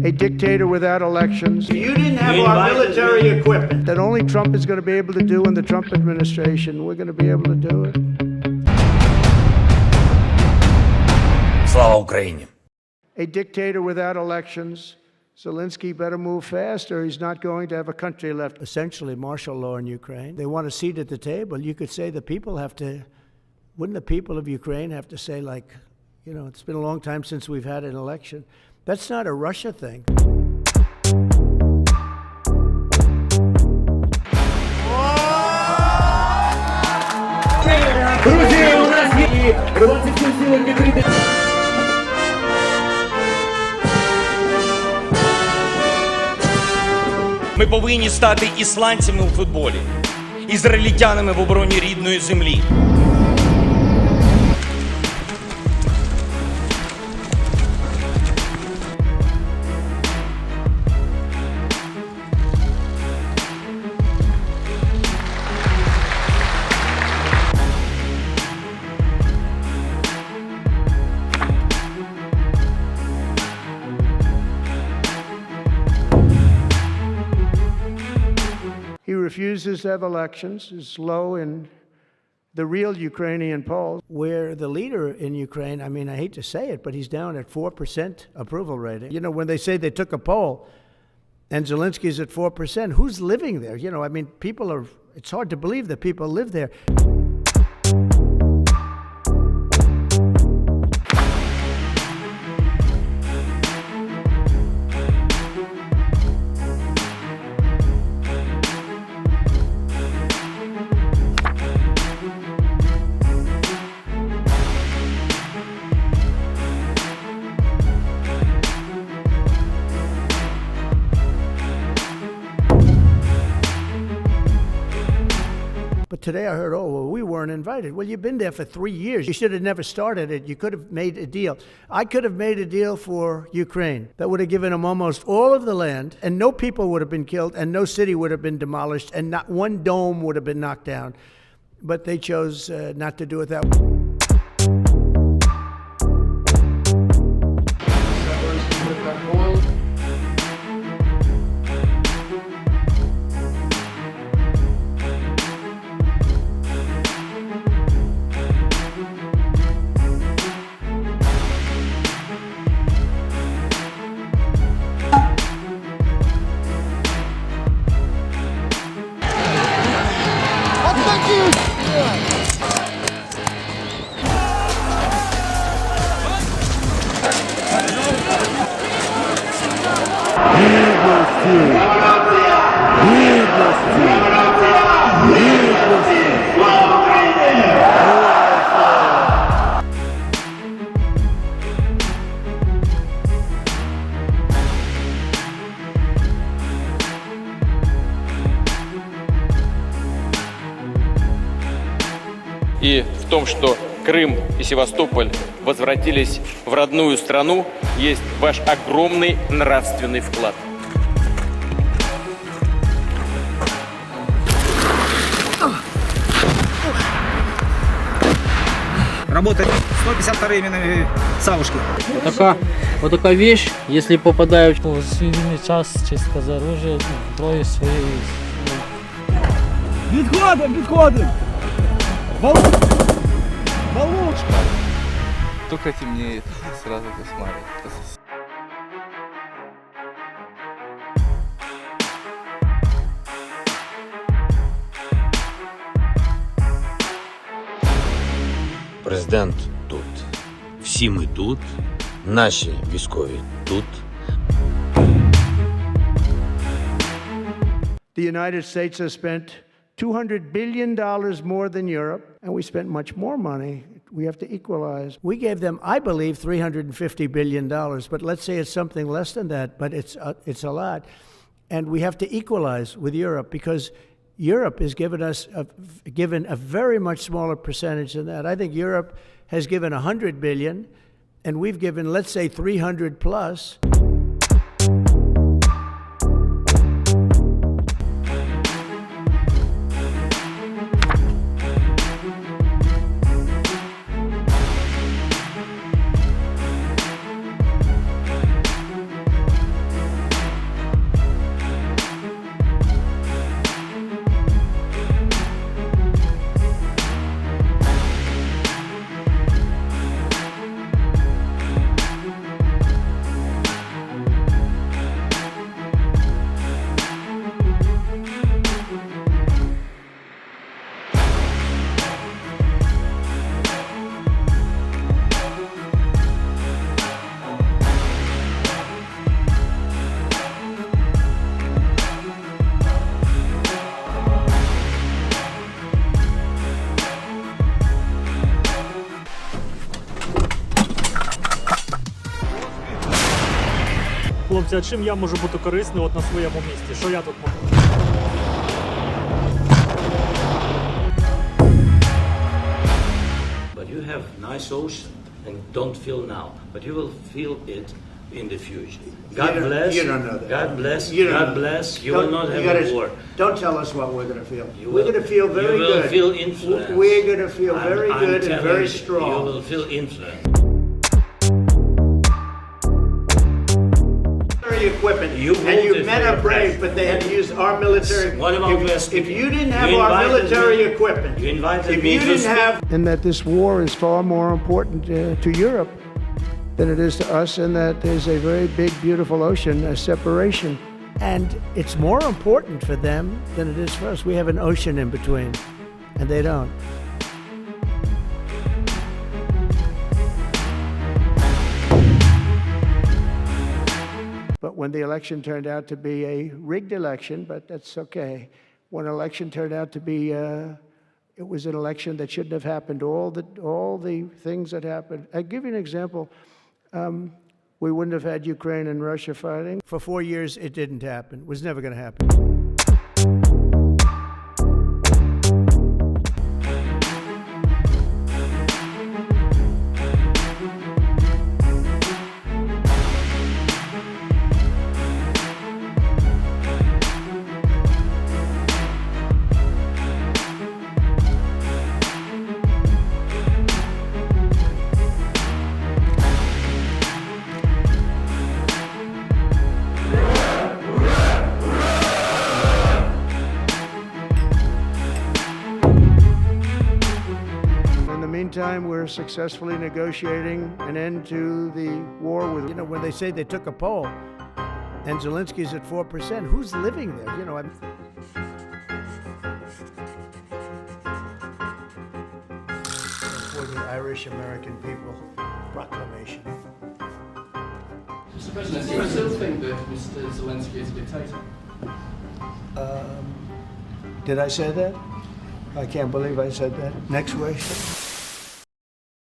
a dictator without elections. You didn't have our military equipment. That only Trump is going to be able to do in the Trump administration. We're going to be able to do it. Слава Україні! A dictator without elections. Zelensky better move fast or he's not going to have a country left. Essentially, martial law in Ukraine. They want a seat at the table. You could say the people have to, wouldn't the people of Ukraine have to say, like, you know, it's been a long time since we've had an election. That's not a Russia thing. Друзі, у нас є 27 сил підтримки. Ми повинні стати ісландцями у футболі, ізраїльтянами в обороні рідної землі. He refuses to have elections. It's low in the real Ukrainian polls. Where the leader in Ukraine, I mean, I hate to say it, but he's down at 4% approval rating. You know, when they say they took a poll and Zelensky's at 4%, who's living there? You know, I mean, people are, it's hard to believe that people live there. But today I heard, oh, well, we weren't invited. Well, you've been there for 3 years. You should have never started it. You could have made a deal. I could have made a deal for Ukraine that would have given them almost all of the land, and no people would have been killed, and no city would have been demolished, and not one dome would have been knocked down. But they chose not to do it that way. И в том, что Крым и Севастополь возвратились в родную страну, есть ваш огромный нравственный вклад. Работать 152-ми савушки. Вот такая вещь, если попадают в цивільний час, чисто за оружие, зброю своєї. Підходим! Волочка! Только темнеет, сразу посмотреть. Президент тут. Всі ми тут. Наші військові тут. The United States has spent $200 billion more than Europe, and we spent much more money. We have to equalize. We gave them, I believe, $350 billion, but let's say it's something less than that, but it's a lot. And we have to equalize with Europe because Europe has given a very much smaller percentage than that. I think Europe has given $100 billion, and we've given, let's say, 300 plus. іноземця, чим я можу бути корисним от на своєму місці? Що я тут можу? But you have nice ocean and don't feel now, but you will feel it in the future. God bless. You don't know that. God bless. God bless. You Don't- will not you have gotta- a war. Don't tell us what we're going to feel. You We're will- going to feel very you will good. feel influence. We're going to feel very I'm good and telling very you, strong. You will feel influence. Military equipment. You and voted you for men are your brave, president. but they had to use our military. What about if, West? if you didn't have You our invited military me- equipment, You invited if me you to didn't speak. have And that this war is far more important to Europe than it is to us, and that there's a very big, beautiful ocean, a separation. And it's more important for them than it is for us. We have an ocean in between, and they don't. But when the election turned out to be a rigged election, but that's okay. When an election turned out to be, it was an election that shouldn't have happened. All the things that happened. I'll give you an example. We wouldn't have had Ukraine and Russia fighting. For 4 years, it didn't happen. It was never going to happen. In the meantime, we're successfully negotiating an end to the war with, when they say they took a poll and Zelensky's at 4%, who's living there? For the Irish American people proclamation. Mr. President, do you still think that Mr. Zelensky is a dictator? Did I say that? I can't believe I said that. Next question.